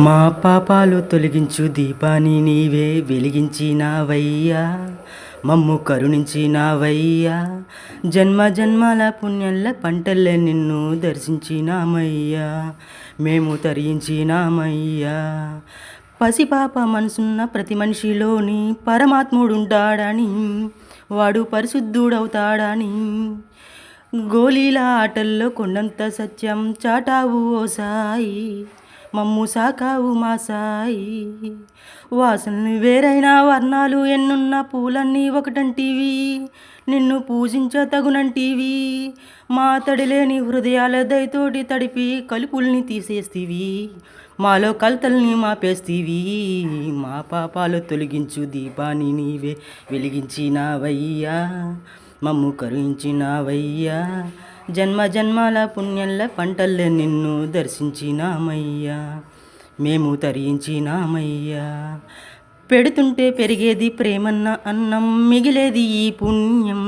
మా పాపాలు తొలగించు దీపాన్ని నీవే వెలిగించినావయ్యా, మమ్ము కరుణించినావయ్యా. జన్మ జన్మల పుణ్యాల పంటల్లే నిన్ను దర్శించినామయ్యా, మేము తరించినామయ్యా. పసిపాప మనసున్న ప్రతి మనిషిలోని పరమాత్ముడుంటాడని, వాడు పరిశుద్ధుడవుతాడని, గోలీల ఆటల్లో కొండంత సత్యం చాటావు ఓ సాయి, మమ్ము సాకావు మా సాయి. వాసనలు వేరైన వర్ణాలు ఎన్నున్న పూలన్నీ ఒకటంటివి, నిన్ను పూజించ తగునంటివి. మా తడిలేని హృదయాల దయతోటి తడిపి కలుపుల్ని తీసేస్తివి, మాలో కలతల్ని మాపేస్తివి. మా పాపాలు తొలగించు దీపాన్ని నీవే వెలిగించినావయ్యా, మమ్ము కరుణించినావయ్యా. జన్మ జన్మాల పుణ్యాల పంటల్లే నిన్ను దర్శించినామయ్యా, మేము తరించినామయ్యా. పెడుతుంటే పెరిగేది ప్రేమన్న అన్నం, మిగిలేది ఈ పుణ్యం.